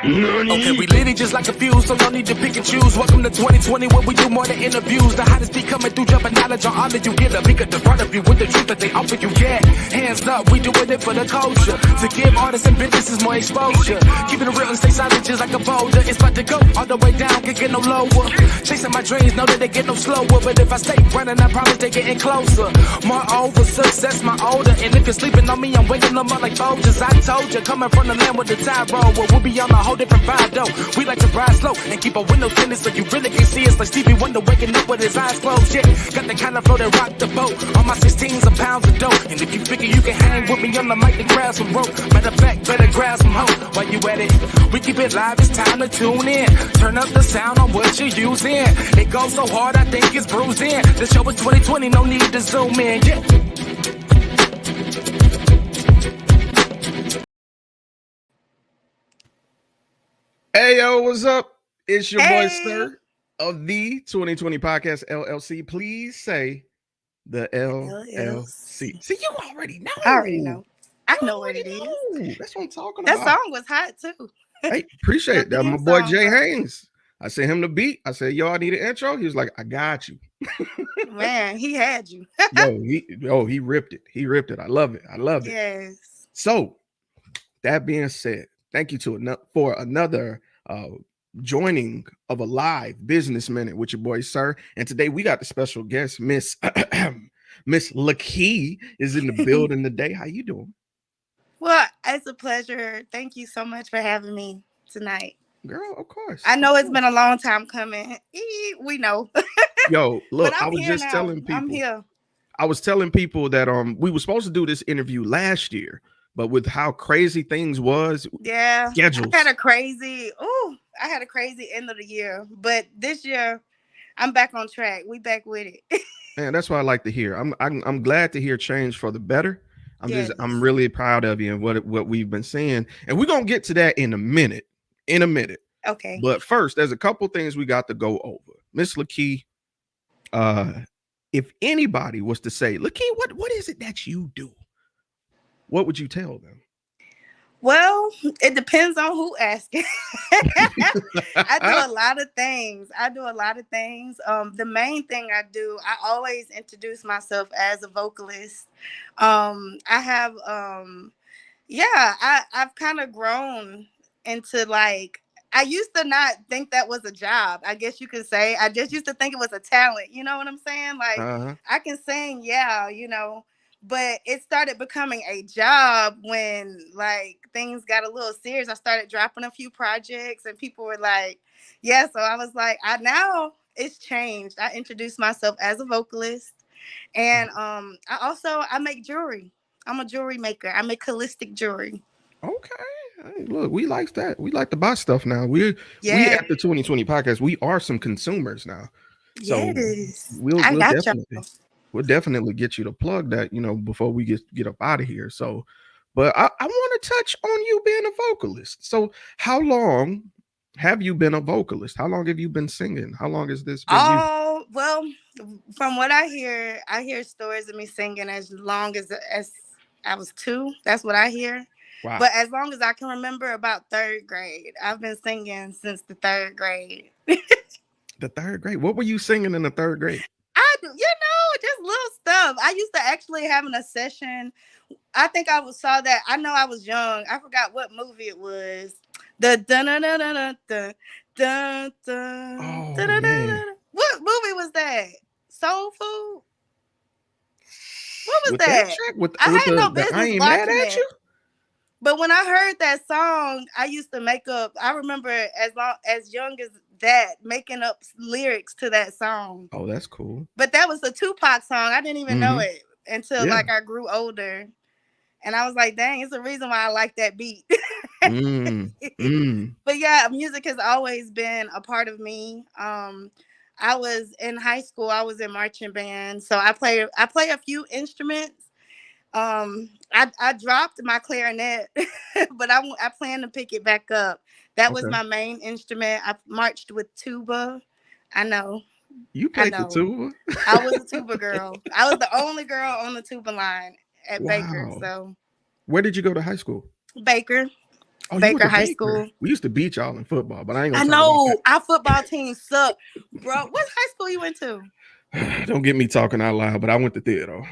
Okay, we lit it just like a fuse, so no need to pick and choose. Welcome to 2020, where we do more than interviews. The hottest be coming through, jumping knowledge on all that you get. A peek at the front of you with the truth that they offer you. Yeah, hands up, we doing it for the culture. To give artists and businesses more exposure. Keeping it real and stay silent just like a boulder. It's about to go all the way down, can't get no lower. Chasing my dreams, know that they get no slower. But if I stay running, I promise they getting closer. Moreover, success my older. And if you're sleeping on me, I'm waking them up like Folgers. I told you, coming from the land with the tide roll. Well, we'll be on a whole different vibe though. We like to ride slow and keep our windows tinted so you really can see us. Like Stevie Wonder waking up with his eyes closed. Yeah, got the kind of flow that rock the boat. On my 16s and pounds of dope. And if you figure you can hang with me on the mic, then grab some rope. Matter of fact, better grab some hope. While you at it, we keep it live. It's time to tune in. Turn up the sound on what you're using. It goes so hard, I think it's bruising. The show is 2020, no need to zoom in. Yeah. Hey, yo, what's up? It's your boy, Sir, of the 2020 Podcast LLC. Please say the LLC. See, you already know. I already know. I know what it is. That's what I'm talking about. That song was hot, too. Hey, appreciate it. That my boy, Jay Haynes. I sent him the beat. I said, yo, I need an intro. He was like, I got you. Man, he had you. he ripped it. He ripped it. I love it. I love it. Yes. So, that being said, thank you for another joining of a live business minute with your boy, Sir. And today we got the special guest, Miss Lakey is in the building today. How you doing? Well, it's a pleasure. Thank you so much for having me tonight. Girl, of course. I know it's been a long time coming. We know. Yo, look, I was just telling people. I'm here. I was telling people that we were supposed to do this interview last year, but with how crazy things was, schedules. I had a crazy end of the year, but this year I'm back on track. We back with it. Man, that's what I like to hear. I'm glad to hear change for the better. I'm really proud of you and what we've been seeing, and we're gonna get to that in a minute. Okay. But first, there's a couple things we got to go over. Miss Lakey, if anybody was to say, Lakey, what is it that you do? What would you tell them? Well, it depends on who asking. I do a lot of things. The main thing I do, I always introduce myself as a vocalist. I've kind of grown into I used to not think that was a job. I guess you could say. I just used to think it was a talent. You know what I'm saying? I can sing, but it started becoming a job when things got a little serious. I started dropping a few projects and people were like, yeah. So I was like, now it's changed. I introduced myself as a vocalist, and I make jewelry. I'm a jewelry maker. I make holistic jewelry. Okay. Hey, look, we like that. We like to buy stuff now. We at the 2020 Podcast, we are some consumers now. So yes. we'll definitely get you to plug that, before we get up out of here. So, but I want to touch on you being a vocalist. So how long have you been a vocalist? How long have you been singing? How long has this been? Oh, well, from what I hear stories of me singing as long as I was 2. That's what I hear. Wow. But as long as I can remember, about 3rd grade. I've been singing since the 3rd grade. The 3rd grade? What were you singing in the 3rd grade? I do, just little stuff. I used to actually having a session. I think saw that. I know I was young. I forgot what movie it was. The dun dun dun dun dun dun dun dun dun. What movie was that? Soul Food? What was that? I had no business I ain't watching mad at you. But when I heard that song, I used to make up. I remember as young as that, making up lyrics to that song. Oh, that's cool. But that was a Tupac song. I didn't even know it until I grew older. And I was like, dang, it's the reason why I like that beat. But yeah, music has always been a part of me. I was in high school, I was in marching band. So I play a few instruments. I dropped my clarinet, but I plan to pick it back up. That was my main instrument. I marched with tuba. I know. You played the tuba? I was a tuba girl. I was the only girl on the tuba line at Baker. So, where did you go to high school? Baker. Oh, you went Baker to High Baker. School. We used to beat y'all in football, but I ain't I gonna talk about know our football team sucked, bro. What high school you went to? that. Don't get me talking out loud, but I went to theater.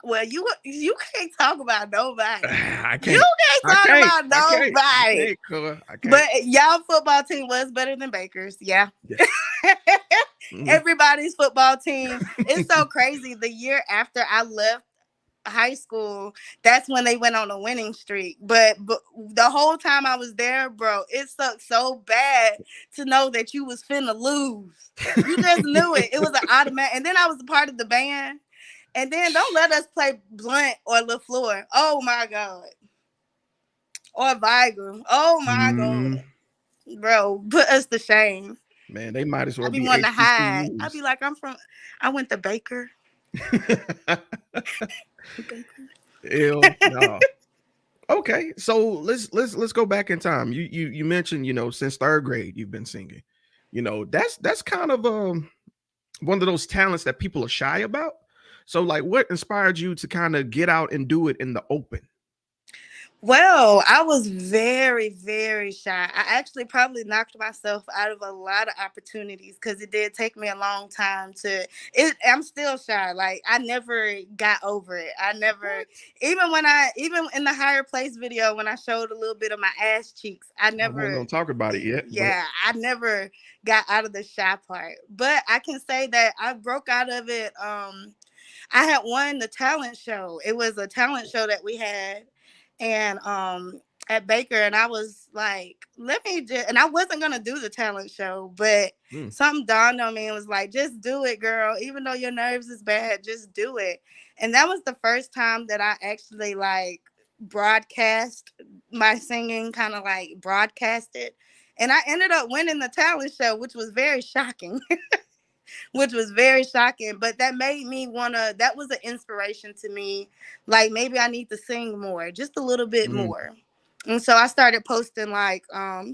Well, you can't talk about nobody. I You can't. can't talk about nobody. I can't. But y'all football team was better than Baker's. Yeah. Yes. Mm-hmm. Everybody's football team. It's so crazy. The year after I left high school, that's when they went on a winning streak. But the whole time I was there, bro, it sucked so bad to know that you was finna lose. You just knew it. It was an automatic. And then I was a part of the band. And then don't let us play Blunt or LaFleur. Oh my God. Or Viger. Oh my God. Bro, put us to shame. Man, they might as well I be be wanting to hide. I HBCUs. be like, I went to Baker. Hell no. Okay, so let's go back in time. You mentioned, since third grade you've been singing. That's kind of one of those talents that people are shy about. So like, what inspired you to kind of get out and do it in the open? Well, I was very, very shy. I actually probably knocked myself out of a lot of opportunities because it did take me a long time I'm still shy. Like I never got over it. I never, even in the Higher Place video, when I showed a little bit of my ass cheeks, I wasn't gonna talk about it yet. Yeah, I never got out of the shy part. But I can say that I broke out of it. I had won the talent show. It was a talent show that we had, and at Baker, and I was like, let me just, and I wasn't gonna do the talent show, but something dawned on me and was like, just do it, girl. Even though your nerves is bad, just do it. And that was the first time that I actually like broadcast my singing, kind of like broadcast it. And I ended up winning the talent show, which was very shocking. Which was very shocking, but that made me that was an inspiration to me. Like maybe I need to sing more, just a little bit more. And so I started posting like, I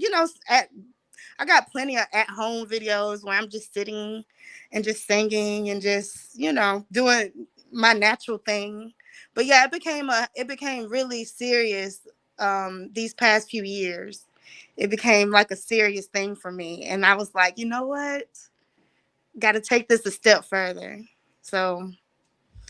got plenty of at home videos where I'm just sitting and just singing and just, doing my natural thing. But yeah, it became really serious these past few years. It became like a serious thing for me. And I was like, you know what? Got to take this a step further. So,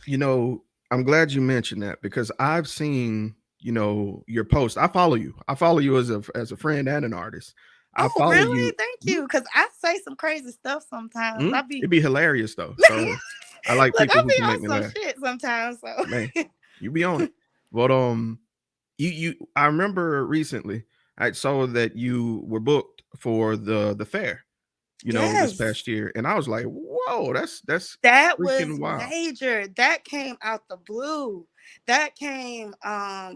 I'm glad you mentioned that because I've seen, your post. I follow you. I follow you as a friend and an artist. I follow really? you. Thank you. Because I say some crazy stuff sometimes. It'd be hilarious though. So I like people who can make me laugh. Shit sometimes. So man, you be on it. But I remember recently I saw that you were booked for the fair. This past year, and I was like, "Whoa, that was wild. Major. That came out the blue. That came. Yeah,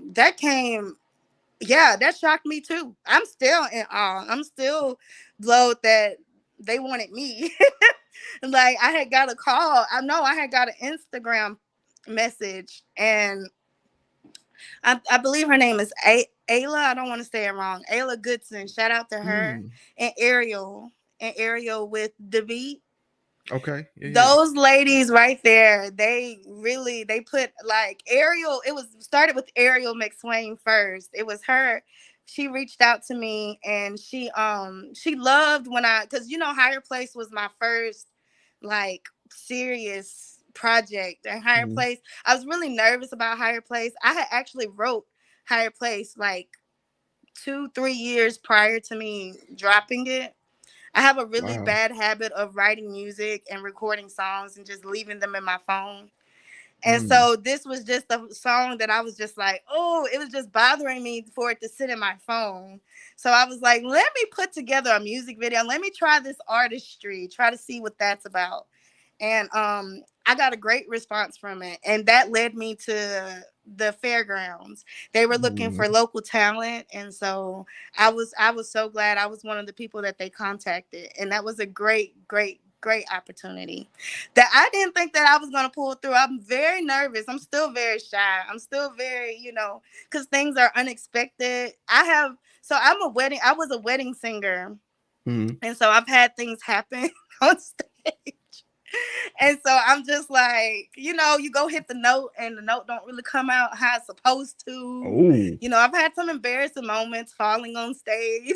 that shocked me too. I'm still in awe. I'm still blowed that they wanted me. Like I had got a call. I know I had got an Instagram message, and I believe her name is Ayla. I don't want to say it wrong. Ayla Goodson. Shout out to her and Ariel. And Ariel with the beat. Okay. Those ladies right there, they put like Ariel, it was started with Ariel McSwain first. It was her. She reached out to me and she loved when because Higher Place was my first like serious project. And Higher Place, I was really nervous about Higher Place. I had actually wrote Higher Place like 2-3 years prior to me dropping it. I have a really bad habit of writing music and recording songs and just leaving them in my phone. And so this was just a song that I was just like, oh, it was just bothering me for it to sit in my phone. So I was like, let me put together a music video. Let me try this artistry, try to see what that's about. And I got a great response from it. And that led me to the fairgrounds. They were looking for local talent. And so I was so glad I was one of the people that they contacted. And that was a great opportunity that I didn't think that I was going to pull through. I'm very nervous. I'm still very shy. I'm still very, because things are unexpected. I was a wedding singer. And so I've had things happen on stage And so I'm just like, you go hit the note and the note don't really come out how it's supposed to. Oh, I've had some embarrassing moments falling on stage.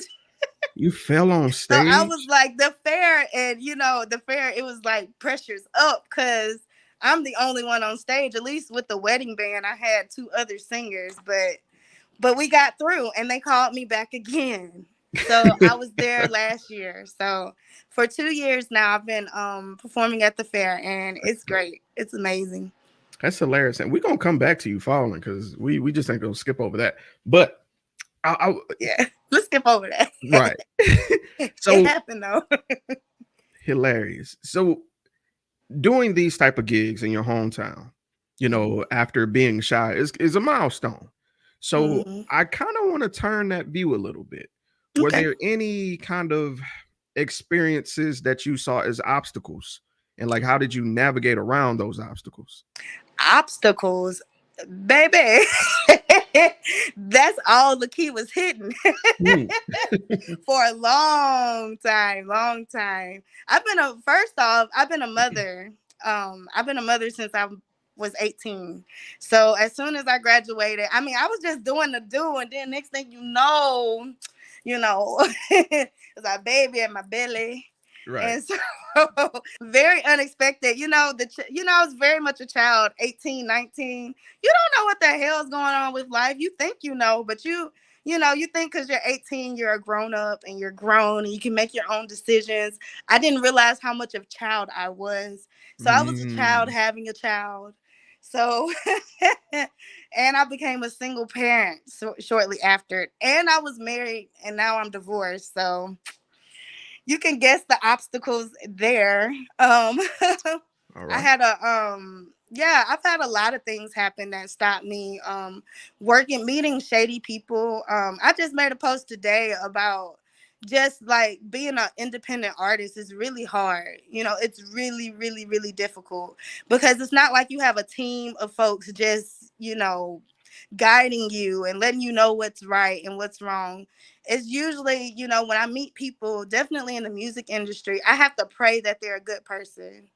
you fell on So I was stage? like, the fair, and the fair, it was like pressure's up because I'm the only one on stage. At least with the wedding band, I had two other singers, but we got through and they called me back again. So I was there last year. So for 2 years now, I've been performing at the fair, and it's great. It's amazing. That's hilarious. And we're gonna come back to you falling because we just ain't gonna skip over that. But I Yeah, let's skip over that. right. It So happened though. hilarious. So doing these type of gigs in your hometown, after being shy is a milestone. So Mhm. I kind of want to turn that view a little bit. Were Okay. there any kind of experiences that you saw as obstacles? And like how did you navigate around those obstacles? Obstacles, baby. That's all the key was hidden. Mm. For a long time, long time. I've been a mother. I've been a mother since I was 18. So as soon as I graduated, I mean, I was just doing the do, and then next thing it's a baby in my belly. Right. And so very unexpected. I was very much a child, 18, 19. You don't know what the hell is going on with life. You think but you think because you're 18, you're a grown up and you're grown and you can make your own decisions. I didn't realize how much of a child I was. So I was a child Mm. having a child. So, and I became a single parent shortly after. And I was married and now I'm divorced. So you can guess the obstacles there. All I right. had I've had a lot of things happen that stopped me meeting shady people. I just made a post today about just like being an independent artist is really hard. It's really, really, really difficult because it's not like you have a team of folks just, guiding you and letting you know what's right and what's wrong. It's usually, when I meet people, definitely in the music industry, I have to pray that they're a good person.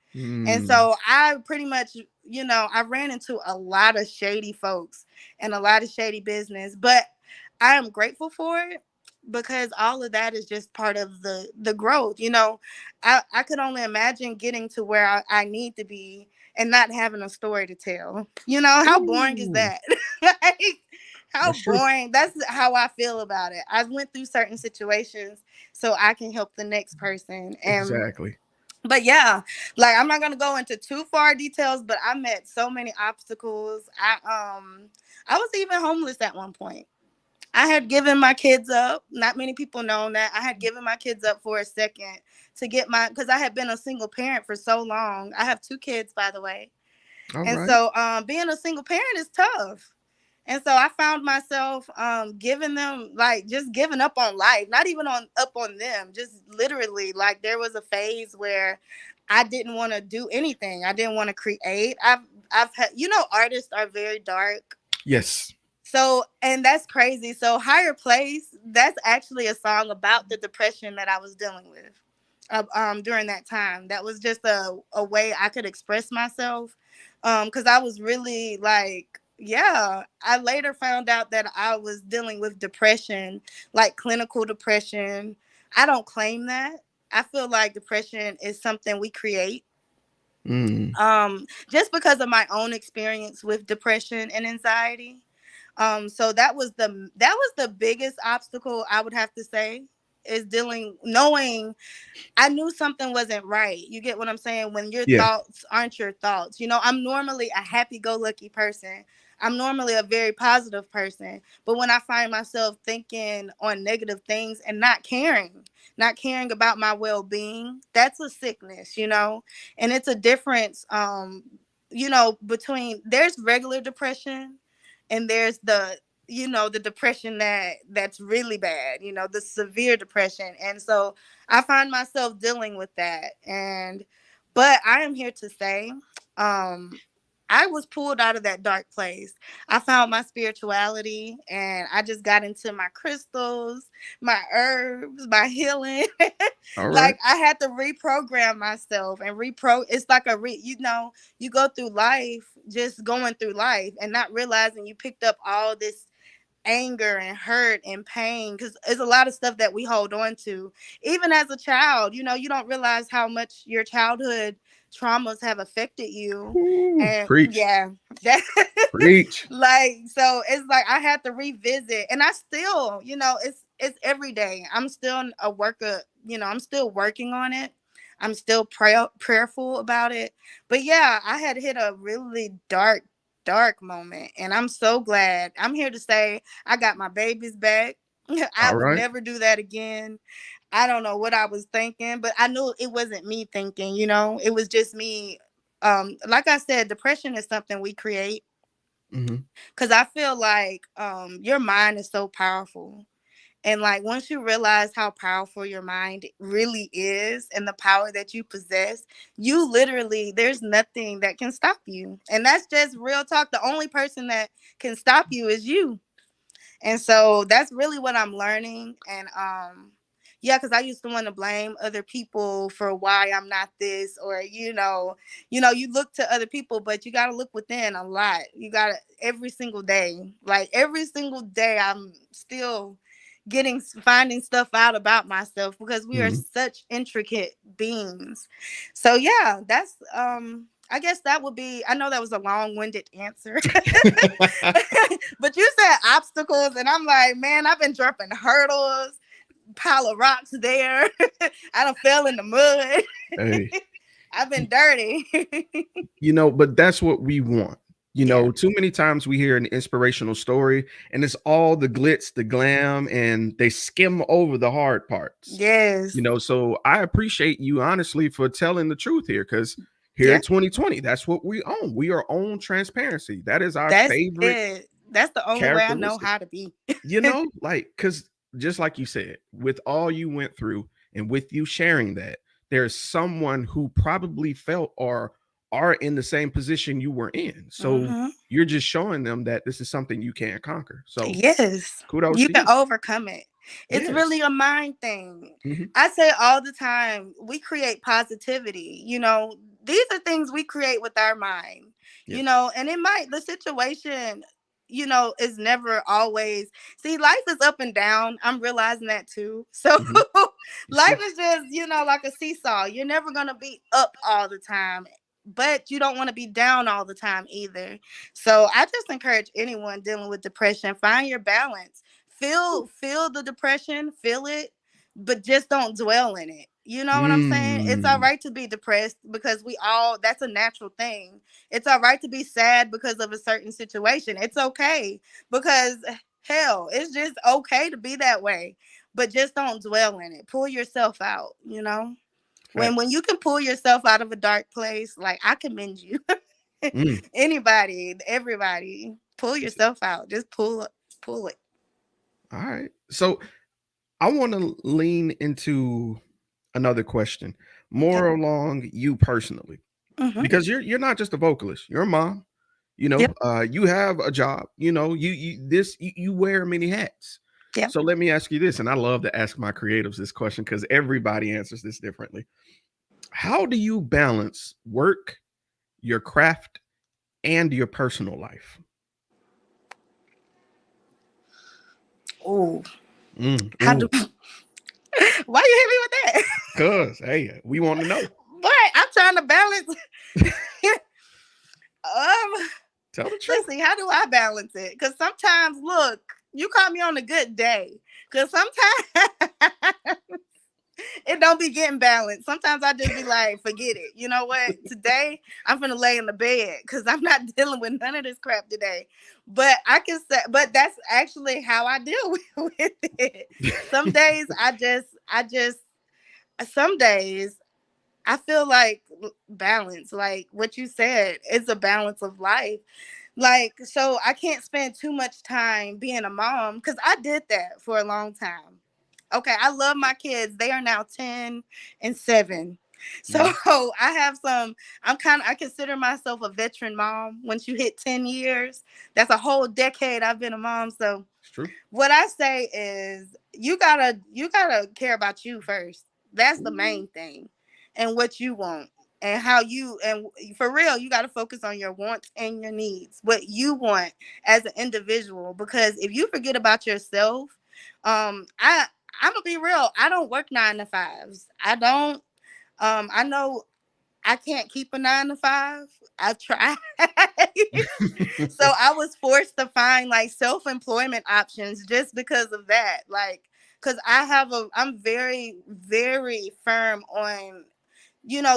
And Mm. so I pretty much, I ran into a lot of shady folks and a lot of shady business, but I am grateful for it because all of that is just part of the growth. I could only imagine getting to where I need to be and not having a story to tell. How boring is Ooh, that? Like, how that's true. boring. That's how I feel about it. I went through certain situations so I can help the next person. And Exactly. but yeah, like I'm not gonna go into too far details, but I met so many obstacles. I was even homeless at one point. I had given my kids up. Not many people know that. I had given my kids up for a second to get because I had been a single parent for so long. I have two kids, by the way. All And right. so being a single parent is tough. And so I found myself giving them like just giving up on life, not even up on them, just literally like there was a phase where I didn't want to do anything. I didn't want to create. I've had artists are very dark. Yes. So, and that's crazy. So, Higher Place, that's actually a song about the depression that I was dealing with during that time. That was just a way I could express myself. Because I was really like, yeah, I later found out that I was dealing with depression, like clinical depression. I don't claim that. I feel like depression is something we create. Mm. Just because of my own experience with depression and anxiety. So that was the biggest obstacle I would have to say is knowing I knew something wasn't right. You get what I'm saying? When your Yeah. thoughts aren't your thoughts. I'm normally a happy-go-lucky person. I'm normally a very positive person. But when I find myself thinking on negative things and not caring about my well-being, that's a sickness. And it's a difference between there's regular depression and there's the depression that's really bad, the severe depression. And so I find myself dealing with that. But I am here to say, um, I was pulled out of that dark place. I found my spirituality and I just got into my crystals, my herbs, my healing. All right. Like I had to reprogram myself and it's like you go through life just going through life and not realizing you picked up all this anger and hurt and pain because there's a lot of stuff that we hold on to even as a child. You don't realize how much your childhood traumas have affected you. Ooh, And preach, yeah, that preach. like so it's like I had to revisit and I still it's every day I'm still a worker. I'm still working on it. I'm still prayerful about it. But yeah, I had hit a really dark moment and I'm so glad. I'm here to say I got my babies back. I All would right. never do that again. I don't know what I was thinking, but I knew it wasn't me thinking. It was just me. Like I said, depression is something we create Mm-hmm. because I feel like your mind is so powerful. And like once you realize how powerful your mind really is and the power that you possess, you literally, there's nothing that can stop you. And that's just real talk. The only person that can stop you is you. And so that's really what I'm learning. And yeah, because I used to want to blame other people for why I'm not this, or you look to other people, but you gotta look within a lot. You gotta every single day. Like every single day I'm still finding stuff out about myself because we are Mm-hmm. such intricate beings. So yeah, that's I guess that would be, I know that was a long-winded answer. But you said obstacles, and I'm like, man, I've been dropping hurdles, pile of rocks there. I done fell in the mud. Hey, I've been dirty. but that's what we want. Yeah. Too many times we hear an inspirational story and it's all the glitz, the glam, and they skim over the hard parts. Yes. So I appreciate you honestly for telling the truth here because here Yeah. at 2020, that's what we own. We are on transparency. That is our That's favorite it. That's the only way I know characteristic. how to be. Like, because just like you said, with all you went through and with you sharing that, there's someone who probably felt or are in the same position you were in. So Hmm. you're just showing them that this is something you can conquer. So Yes. kudos You to can you. overcome it. It's really Yes. a mind thing. Hmm. I say all the time, we create positivity. These are things we create with our mind, Yes. and the situation, is never always, see, life is up and down. I'm realizing that too. So Hmm. Yes, life sir. is just, like a seesaw. You're never going to be up all the time, but you don't want to be down all the time either. So I just encourage anyone dealing with depression, find your balance. Feel the depression, feel it, but just don't dwell in it. You know what I'm saying? It's all Mm. right to be depressed because that's a natural thing. It's all right to be sad because of a certain situation. It's okay because hell, it's just okay to be that way. But just don't dwell in it. Pull yourself out. When Facts. you can pull yourself out of a dark place, like I commend you. Mm. Anybody, everybody, pull Yes. yourself out. Just pull it. All right. So I want to lean into another question, Okay. more along you personally, Mm-hmm. because you're not just a vocalist. You're a mom. Yep. You have a job. You wear many hats. Yep. So let me ask you this, and I love to ask my creatives this question because everybody answers this differently. How do you balance work, your craft, and your personal life? Oh, how do? Ooh, Why you hit me with that? cuz hey, we want to know. But I'm trying to balance. um, Tell the truth. let's see. How do I balance it? Because sometimes, look, you caught me on a good day. Because sometimes it don't be getting balanced. Sometimes I just be like, forget it. You know what? Today I'm gonna lay in the bed because I'm not dealing with none of this crap today. But I can say, but that's actually how I deal with it. Some days I just some days I feel like balance, like what you said, it's a balance of life. Like, so I can't spend too much time being a mom because I did that for a long time. Okay, I love my kids. They are now 10 and 7. So I have some, I consider myself a veteran mom. Once you hit 10 years, that's a whole decade I've been a mom. So It's true. what I say is you gotta care about you first. That's the main thing. And what you want. And how you, and for real, you got to focus on your wants and your needs, what you want as an individual. Because if you forget about yourself, I'm gonna be real. I don't work 9 to 5s. I don't. I know I can't keep a 9 to 5. I've tried. So I was forced to find like self-employment options just because of that. Like, because I'm very, very firm on,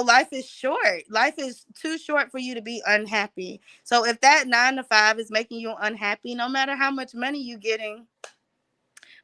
life is short. Life is too short for you to be unhappy. So if that 9 to 5 is making you unhappy, no matter how much money you're getting,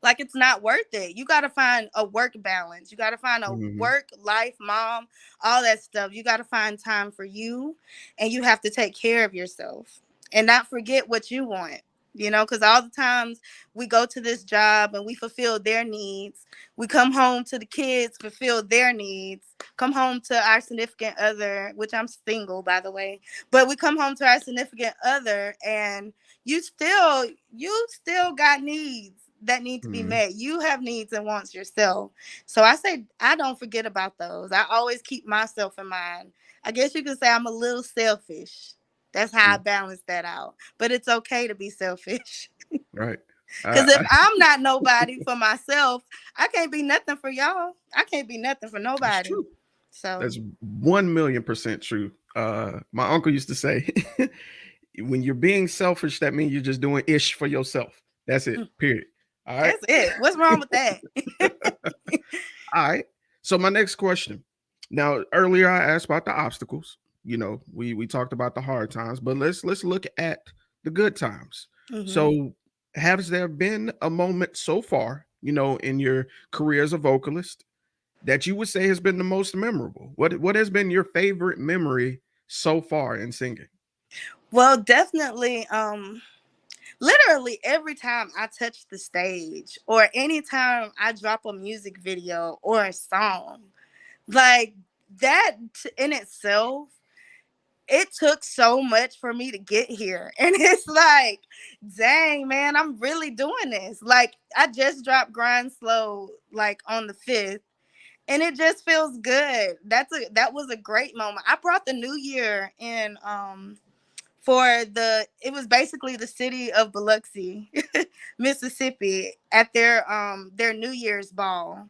like, it's not worth it. You got to find a work balance. You got to find a work life, mom, all that stuff. You got to find time for you, and you have to take care of yourself and not forget what you want. Because all the times we go to this job and we fulfill their needs, we come home to the kids, fulfill their needs, come home to our significant other, which I'm single, by the way, but we come home to our significant other, and you still got needs that need to be met. You have needs and wants yourself. So I say I don't forget about those. I always keep myself in mind. I guess you could say I'm a little selfish. That's how I balance that out. But it's okay to be selfish. Right. Because if I'm not nobody for myself, I can't be nothing for y'all. I can't be nothing for That's nobody. true. So That's 1,000,000% true. My uncle used to say, when you're being selfish, that means you're just doing ish for yourself. That's it. Period. All right. that's it. What's wrong with that? All right. So my next question. Now, earlier I asked about the obstacles. We talked about the hard times, but let's look at the good times. So, has there been a moment so far, in your career as a vocalist, that you would say has been the most memorable? What has been your favorite memory so far in singing? Well, definitely. Literally every time I touch the stage or anytime I drop a music video or a song, like that in itself, it took so much for me to get here. And it's like, dang, man, I'm really doing this. Like, I just dropped Grind Slow like on the 5th. And it just feels good. That was a great moment. I brought the new year in it was basically the city of Biloxi, Mississippi, at their New Year's ball.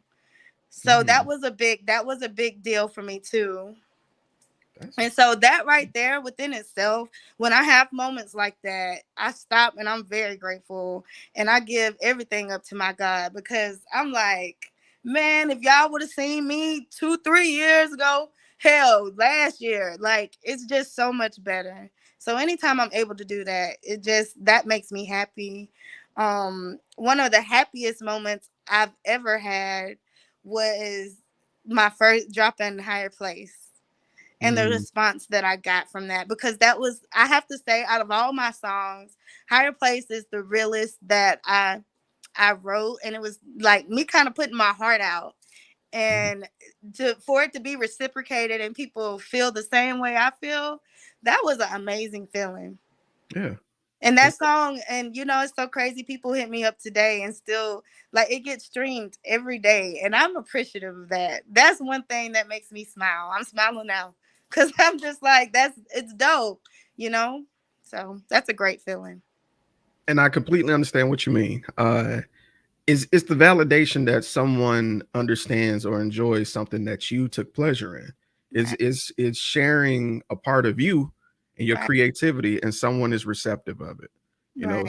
So that was a big deal for me too. And so that right there within itself, when I have moments like that, I stop and I'm very grateful and I give everything up to my God, because I'm like, man, if y'all would have seen me 2-3 years ago, hell, last year, like, it's just so much better. So anytime I'm able to do that, that makes me happy. One of the happiest moments I've ever had was my first drop in Higher Place and the response that I got from that, because I have to say, out of all my songs, Higher Place is the realest that I wrote, and it was like me kind of putting my heart out, and for it to be reciprocated and people feel the same way I feel, that was an amazing feeling. Yeah. And that song, and it's so crazy. People hit me up today and still, like, it gets streamed every day. And I'm appreciative of that. That's one thing that makes me smile. I'm smiling now because I'm just like, it's dope. So that's a great feeling. And I completely understand what you mean. It's the validation that someone understands or enjoys something that you took pleasure in. Is sharing a part of you and your creativity, and someone is receptive of it.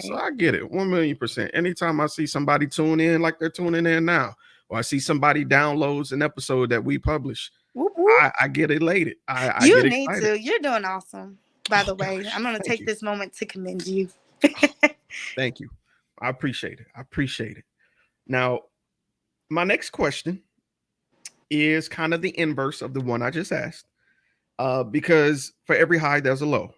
So I get it 1,000,000%. Anytime I see somebody tune in like they're tuning in now, or I see somebody downloads an episode that we publish, whoop, whoop. I get elated. I You get need excited. to. You're doing awesome. By the way, Gosh, I'm going to take this moment to commend you. Thank you. I appreciate it. Now, my next question is kind of the inverse of the one I just asked, because for every high, there's a low.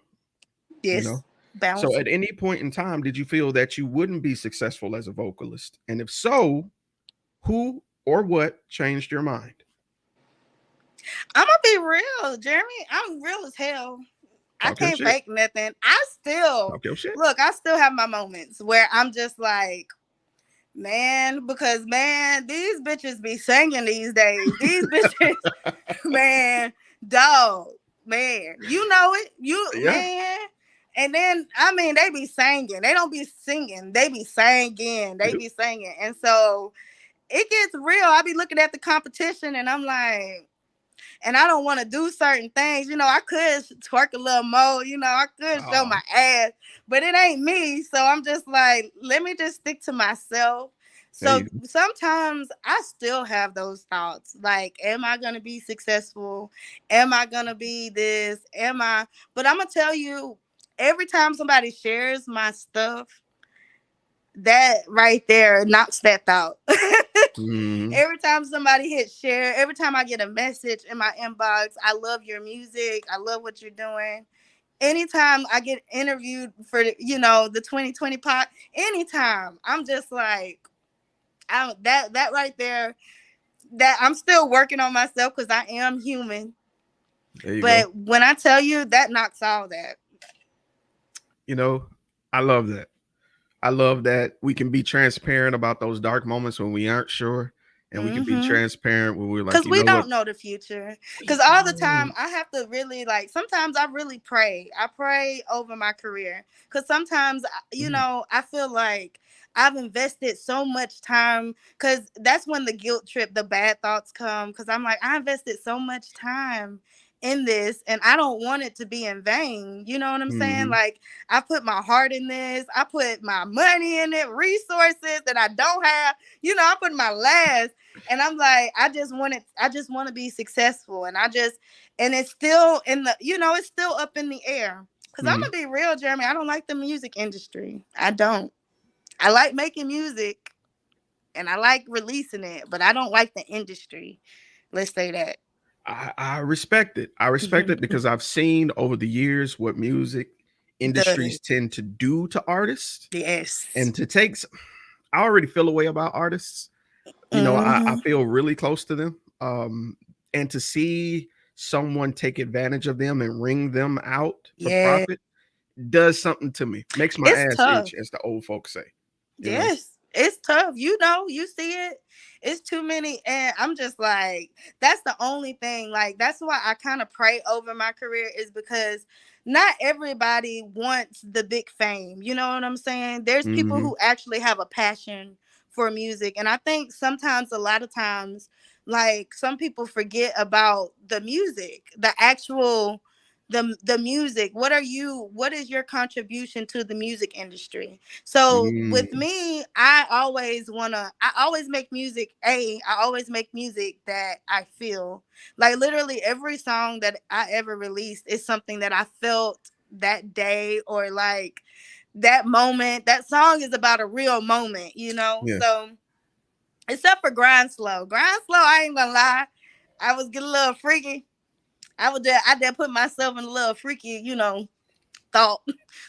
Yes. So Balance. at any point in time, did you feel that you wouldn't be successful as a vocalist? And if so, who or what changed your mind? I'm gonna be real, Jeremy. I'm real as hell. I Talk your can't shit. fake nothing. I still Talk your shit. look. I still have my moments where I'm just like, man, because man, these bitches be singing these days. These bitches, man, dog, man, you know it, you Yeah. man. And then I mean, they be singing. They don't be singing. They be singing. They They do. be singing. And so it gets real. I be looking at the competition, and I'm like, and I don't want to do certain things. You know, I could twerk a little more. You know, I could show Oh, my ass, but it ain't me. So I'm just like, let me just stick to myself. there So you go. sometimes I still have those thoughts. Like, am I going to be successful? Am I going to be this? Am I? But I'm going to tell you, every time somebody shares my stuff, that right there knocks that thought. Mhm. Every time somebody hits share, every time I get a message in my inbox, I love your music. I love what you're doing. Anytime I get interviewed for the 2020 pot, anytime I'm just like, that right there. That I'm still working on myself because I am human. There you go. But when I tell you, that knocks all that. You know, I love that. I love that we can be transparent about those dark moments when we aren't sure, and we can be Mm-hmm. transparent when we're like, Because you we know what, don't know the future. we Because all the time don't. I have to really, like, sometimes I really pray. I pray over my career. Because sometimes, Mm, I feel like I've invested so much time. Because that's when the guilt trip, the bad thoughts come. Because I'm like, I invested so much time in this and I don't want it to be in vain. You know what I'm saying? mhm. Like, I put my heart in this. I put my money in it, resources that I don't have. I put my last. And I'm like, I just want to be successful. And it's still it's still up in the air. Cause I'm Mhm. gonna be real, Jeremy. I don't like the music industry. I don't. I like making music and I like releasing it, but I don't like the industry. Let's say that. I respect it. I respect it because I've seen over the years what music Does. industries tend to do to artists Yes. and to take. I already feel a way about artists. You know, I Mm-hmm. feel really close to them. And to see someone take advantage of them and wring them out for Yeah. profit does something to me. Makes my It's ass tough. itch, as the old folks say. You know. Yes, it's tough. You see it. It's too many. And I'm just like, that's the only thing. Like, that's why I kind of pray over my career, is because not everybody wants the big fame. You know what I'm saying? There's people Hmm. who actually have a passion for music. And I think sometimes, a lot of times, like, some people forget about the music, the actual the music. What is your contribution to the music industry? So with Mm, me, I always make music. I always make music that I feel like. Literally every song that I ever released is something that I felt that day, or like that moment. That song is about a real moment. yeah. So except for Grind Slow, I ain't gonna lie, I was getting a little freaky. I did put myself in a little freaky, thought.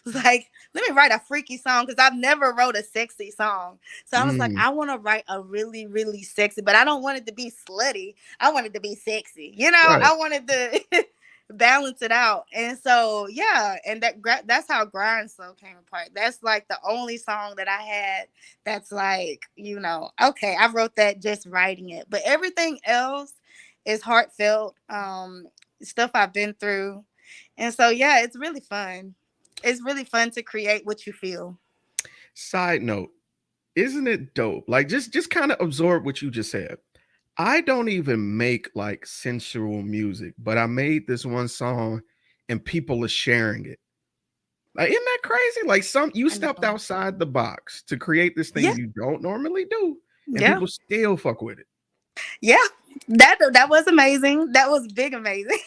Was like, let me write a freaky song, because I've never wrote a sexy song. So I was like, Mm, I want to write a really, really sexy, but I don't want it to be slutty. I want it to be sexy. right. I wanted to balance it out. And so, yeah, and that's how Grind Slow came apart. That's like the only song that I had that's like, okay, I wrote that just writing it. But everything else is heartfelt, stuff I've been through. And so, yeah, it's really fun. It's really fun to create what you feel. Side note, isn't it dope? Like just kind of absorb what you just said. I don't even make like sensual music, but I made this one song and people are sharing it. Like, isn't that crazy? Like you I stepped know. outside the box to create this thing Yeah, you don't normally do, and yeah, people still fuck with yeah. That was amazing. That was big amazing.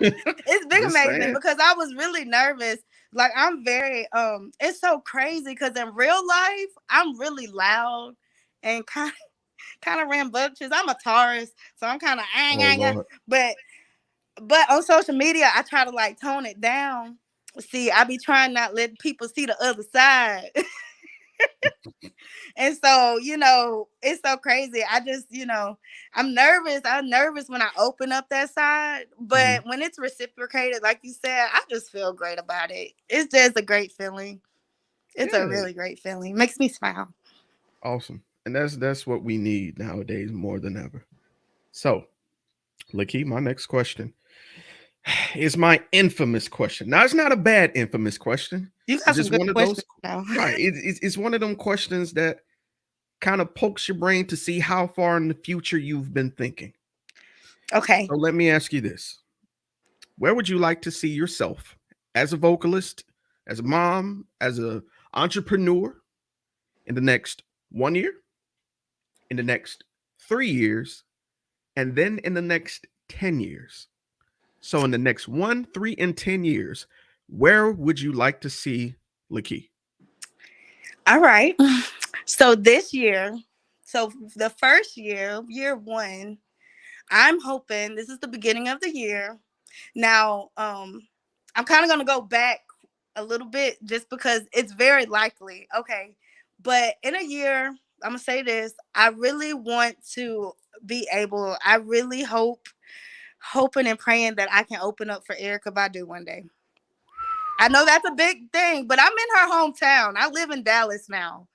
it. It's big Just amazing saying. because I was really nervous. Like, I'm very it's so crazy because in real life I'm really loud and kind of rambunctious. I'm a Taurus, so I'm kind of Oh Lord. but on social media I try to like tone it down. See, I be trying not let people see the other side. And so, it's so crazy. I just, I'm nervous. I'm nervous when I open up that side. But when it's reciprocated, like you said, I just feel great about it. It's just a great feeling. It's a really great feeling. Makes me smile. Awesome. And that's what we need nowadays more than ever. So, Lakeith, my next question is my infamous question. Now, it's not a bad infamous question. You got It's some just good one of questions those. now. Right. It's one of them questions that kind of pokes your brain to see how far in the future you've been thinking. Okay. So let me ask you this. Where would you like to see yourself as a vocalist, as a mom, as an entrepreneur in the next 1 year, in the next 3 years, and then in the next 10 years? So in the next 1, 3, and 10 years, where would you like to see Lakeith? All right. So this year, so the first year one, I'm hoping this is the beginning of the year. Now, I'm kind of gonna go back a little bit just because it's very likely. Okay. But in a year, I'm gonna say this. I really want to I really hoping and praying that I can open up for Erykah Badu one day. I know that's a big thing, but I'm in her hometown. I live in Dallas now.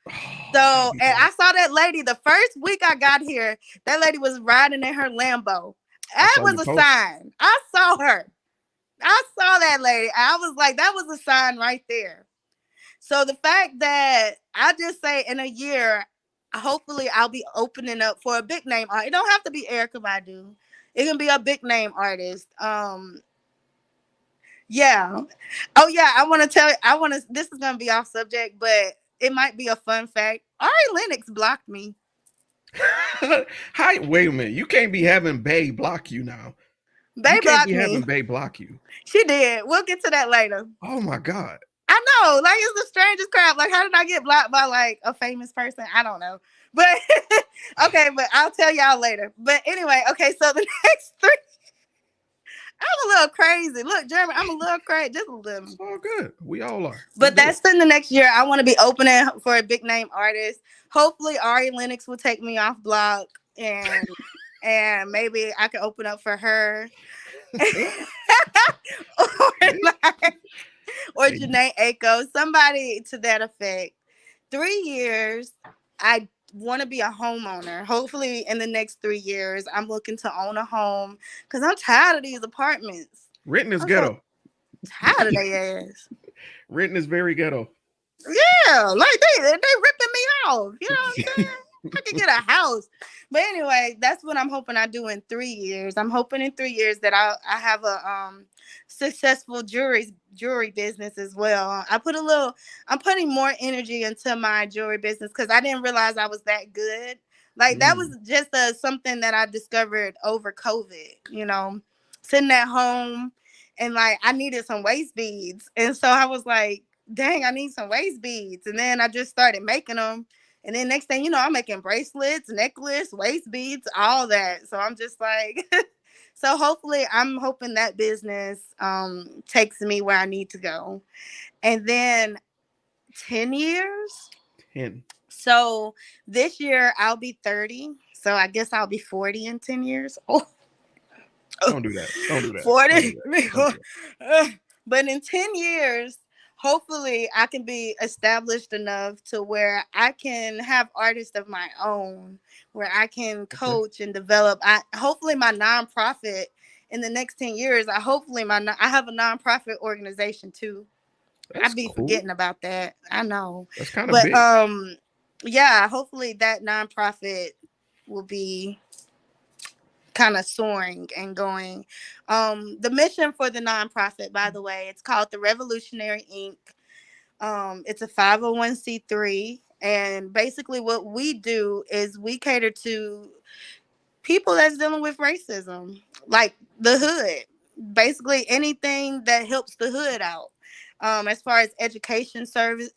So, and I saw that lady the first week I got here. That lady was riding in her Lambo. That was a sign. I saw her. I saw that lady. I was like, that was a sign right there. So the fact that I just say in a year, hopefully I'll be opening up for a big name artist. It don't have to be Erykah Badu. It can be a big name artist. Yeah. Oh yeah, this is gonna be off subject, but it might be a fun fact. Ari Lennox blocked me. Hi, wait a minute. You can't be having Bay block you now. Bay blocked me. Having Bay block you. She did. We'll get to that later. Oh my God. I know. Like, it's the strangest crap. Like, how did I get blocked by like a famous person? I don't know. But okay, but I'll tell y'all later. But anyway, okay, so the next 3, I'm a little crazy. Look, Jeremy, I'm a little crazy. Just a little. It's all good. We all are. But that's in the next year. I want to be opening for a big name artist. Hopefully, Ari Lennox will take me off block, and maybe I can open up for her. or Janae Aiko, somebody to that effect. 3 years, I want to be a homeowner. Hopefully, in the next 3 years, I'm looking to own a home because I'm tired of these apartments. Renton is ghetto. Tired of their ass. Renton is very ghetto. Yeah, like they ripping me off. You know what I'm saying? I could get a house. But anyway, that's what I'm hoping I do in 3 years. I'm hoping in 3 years that I have a successful jewelry business as well. I'm putting more energy into my jewelry business because I didn't realize I was that good. Like that was just something that I discovered over COVID, sitting at home and like I needed some waist beads. And so I was like, dang, I need some waist beads. And then I just started making them. And then next thing you know, I'm making bracelets, necklace, waist beads, all that. So I'm just like, so hopefully I'm hoping that business takes me where I need to go. And then 10 years. 10. So this year I'll be 30. So I guess I'll be 40 in 10 years. Oh. Don't do that. Don't do that. 40. Don't do that. But in 10 years, hopefully I can be established enough to where I can have artists of my own, where I can coach and develop. Hopefully my nonprofit in the next 10 years, I have a nonprofit organization too. I'd be forgetting about that. I know. That's kind of big. Yeah, hopefully that nonprofit will be kind of soaring and going. The mission for the nonprofit, by the way, it's called the Revolutionary Inc. It's a 501c3, and basically what we do is we cater to people that's dealing with racism, like the hood, basically anything that helps the hood out. As far as educational services,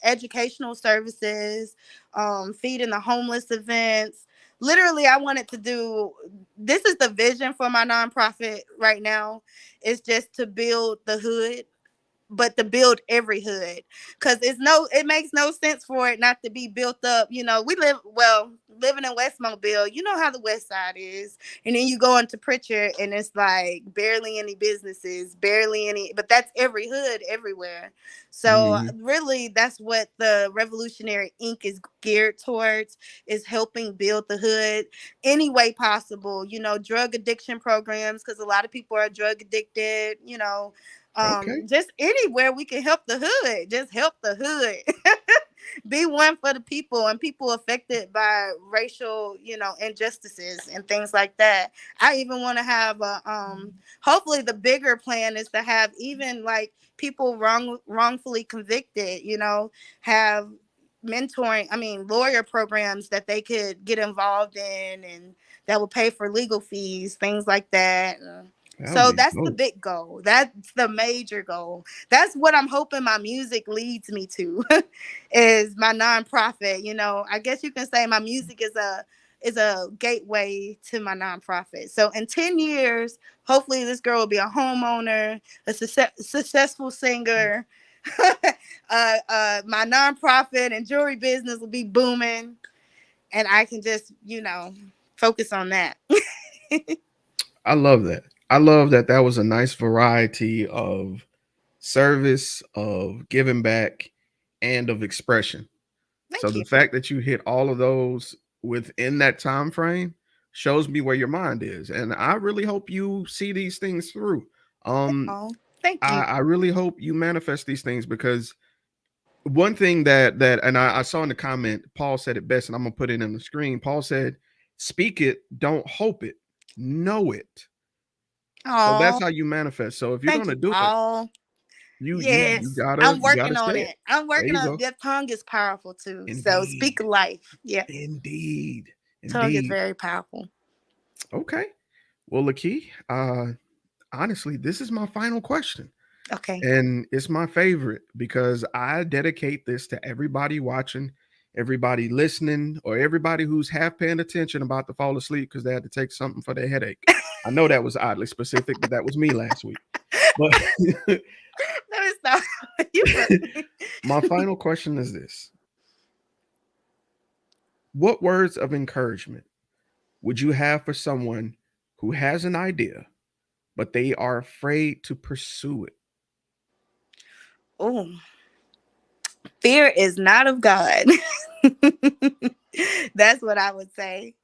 feeding the homeless events. Literally, I wanted to do, this is the vision for my nonprofit right now, is just to build the hood but to build every hood, because it makes no sense for it not to be built up. We living in West Mobile, you know how the west side is, and then you go into Pritchard and it's like barely any businesses, barely any, but that's every hood everywhere. So really that's what the Revolutionary Inc. is geared towards, is helping build the hood any way possible. Drug addiction programs, because a lot of people are drug addicted. Just anywhere we can help the hood, just help the hood. Be one for the people and people affected by racial, injustices and things like that. I even want to have hopefully the bigger plan is to have even like people wrongfully convicted, have lawyer programs that they could get involved in, and that will pay for legal fees, things like that. So that's the big goal. That's the major goal. That's what I'm hoping my music leads me to, is my nonprofit. I guess you can say my music is a gateway to my nonprofit. So in 10 years, hopefully this girl will be a homeowner, a successful singer. My nonprofit and jewelry business will be booming, and I can just, focus on that. I love that. I love that that was a nice variety of service, of giving back, and of expression. So the fact that you hit all of those within that time frame shows me where your mind is. And I really hope you see these things through. Thank you. I really hope you manifest these things, because one thing that and I saw in the comment, Paul said it best, and I'm gonna put it in the screen. Paul said, "Speak it, don't hope it, know it." So that's how you manifest. So if you're gonna do it, you I'm you working gotta on say it. it. I'm There working you on go. your tongue is powerful too. So Indeed. speak life. Yeah. Indeed. Tongue is Indeed. very powerful. Okay. Well, Lakey, honestly, this is my final question. Okay. And it's my favorite because I dedicate this to everybody watching, everybody listening, or everybody who's half paying attention about to fall asleep because they had to take something for their headache. I know that was oddly specific, but that was me last week. But No, it's not. my final question is this: what words of encouragement would you have for someone who has an idea, but they are afraid to pursue it? Oh, fear is not of God. That's what I would say.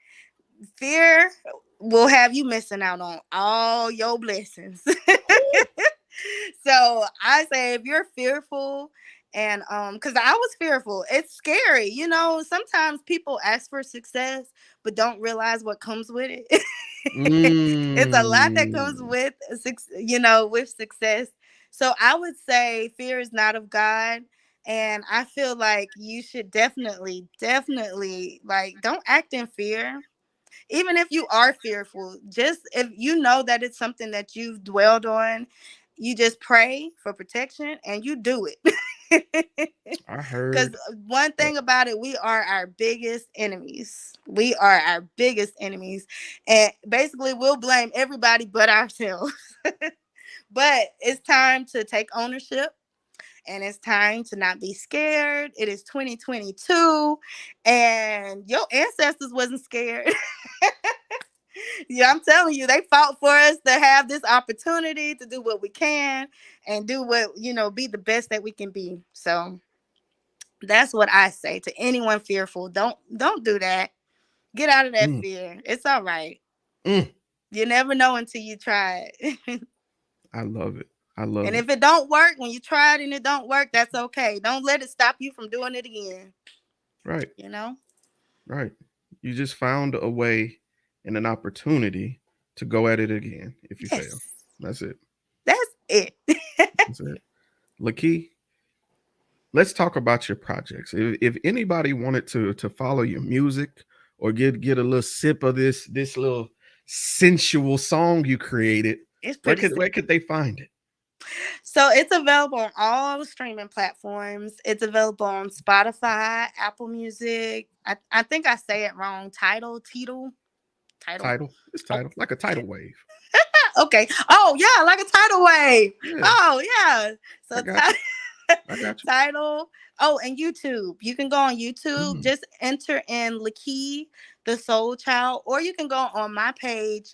Fear will have you missing out on all your blessings. So I say, if you're fearful, and because I was fearful, it's scary. Sometimes people ask for success but don't realize what comes with it. It's a lot that comes Mm. with with success. So I would say fear is not of God. And I feel like you should definitely, like, don't act in fear. Even if you are fearful, just if you know that it's something that you've dwelled on, you just pray for protection and you do it. I Because heard one that. thing about it, we are our biggest enemies. We are our biggest enemies. And basically, we'll blame everybody but ourselves. But it's time to take ownership, and it's time to not be scared. It is 2022, and your ancestors wasn't scared. Yeah, I'm telling you, they fought for us to have this opportunity to do what we can and do what, be the best that we can be. So that's what I say to anyone fearful. Don't do that. Get out of that Mm, fear. It's all right. mm. You never know until you try it. I love it. I love And it. if it don't work, when you try it and it don't work, that's okay. Don't let it stop you from doing it again. Right. You know? Right. You just found a way and an opportunity to go at it again if you fail. Yes. That's it. That's it. That's it. Lakey, let's talk about your projects. If anybody wanted to follow your music or get a little sip of this little sensual song you created, It's pretty where simple. could they find it? So it's available on all the streaming platforms. It's available on Spotify, Apple Music. I think I say it wrong. Title. Title. It's Oh, title. Like a tidal wave. Okay. Oh yeah, like a tidal wave. Yeah. Oh yeah. So I got you. Tidal. Oh, and YouTube. You can go on YouTube. Just enter in Lakey, the Soul Child, or you can go on my page.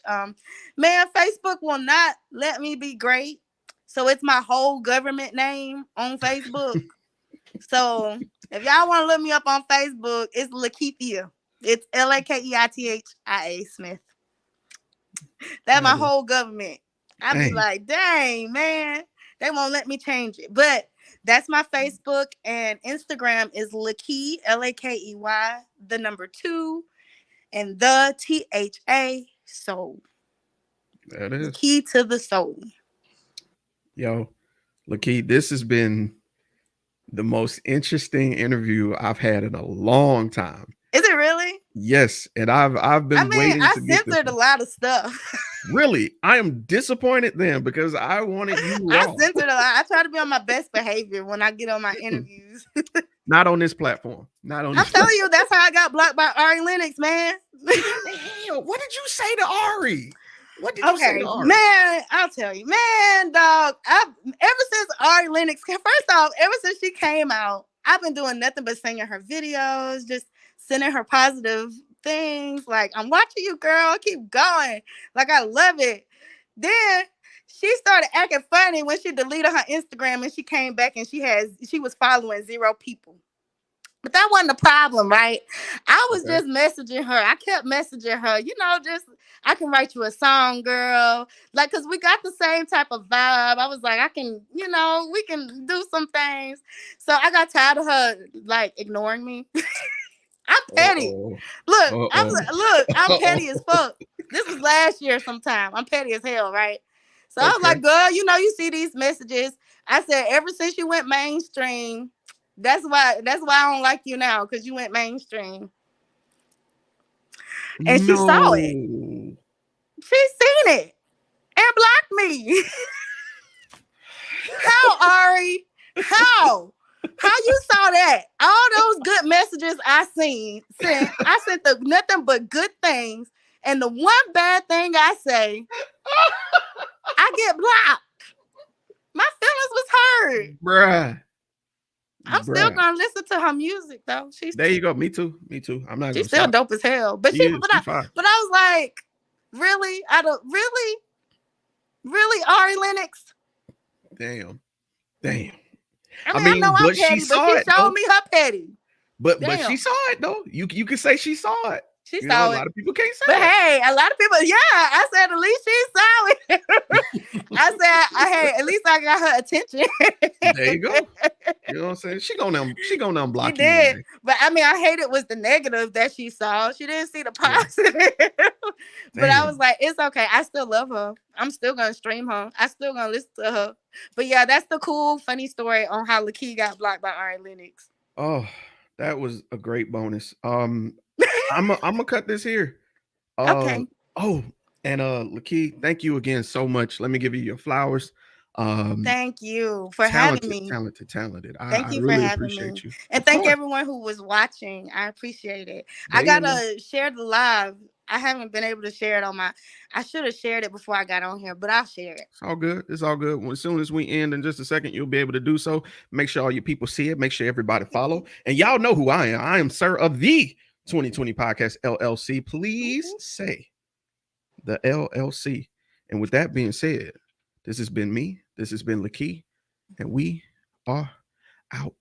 Man, Facebook will not let me be great, so it's my whole government name on Facebook. So if y'all want to look me up on Facebook, it's Lakeithia. It's Lakeithia Smith. That's my whole government. I be like, dang, man, they won't let me change it. But that's my Facebook, and Instagram is Lakey, Lakey, the number 2, and the THA soul. That is the key to the soul. Yo, Lakey, this has been the most interesting interview I've had in a long time. Is it really? Yes, and I've been waiting to get this. I censored a lot of stuff. Really? I am disappointed then because I wanted you raw. I censored a lot. I try to be on my best behavior when I get on my interviews. Not on this platform. Not on. I'm telling you, that's how I got blocked by Ari Lennox, man. Hell, what did you say to Ari? What did you say to Ari? Man, I'll tell you, man, dog. Ever since Ari Lennox, first off, ever since she came out, I've been doing nothing but singing her videos, just sending her positive things. Like, I'm watching you, girl. Keep going. Like, I love it. Then she started acting funny when she deleted her Instagram and she came back and she was following 0 people. But that wasn't the problem, right? I was just messaging her. I kept messaging her, just, I can write you a song, girl. Like, because we got the same type of vibe. I was like, I can, we can do some things. So I got tired of her, like, ignoring me. I'm petty. Look, I'm petty as fuck. This was last year sometime. I'm petty as hell, right? So I was like, girl, you see these messages. I said, ever since you went mainstream, that's why I don't like you now, because you went mainstream. And she saw it. She seen it and blocked me. How, Ari? How? How you saw that? All those good messages I sent. I sent nothing but good things. And the one bad thing I say, I get blocked. My feelings was hurt. Bruh. I'm still gonna listen to her music though. There you go. Me too. I'm not. She's still dope as hell. But I was like, really? Really, Ari Lennox? Damn. I mean, I know I'm petty, but she showed me her petty. But she saw it though. You can say she saw it. She saw it. A lot of people can't say but hey, a lot of people, I said, at least she saw it. I said, hey, at least I got her attention. There you go. You know what I'm saying? She gonna unblock you. Did. But I mean, I hate it was the negative that she saw. She didn't see the positive. But I was like, it's okay. I still love her. I'm still gonna stream her. I still gonna listen to her. But yeah, that's the cool, funny story on how Lakey got blocked by Ari Lennox. Oh, that was a great bonus. I'm gonna cut this here. Okay. Oh, and Lakey, thank you again so much. Let me give you your flowers. Thank you for having me. Talented. Thank you I really for having appreciate me. you. And thank everyone who was watching. I appreciate it. I gotta share the live. I haven't been able to share it I should have shared it before I got on here, but I'll share it. It's all good. It's all good. As soon as we end in just a second, you'll be able to do so. Make sure all your people see it. Make sure everybody follow. And y'all know who I am. I am Sir of the 2020 Podcast LLC. Please say the LLC. And with that being said, this has been me. This has been Lakey. And we are out.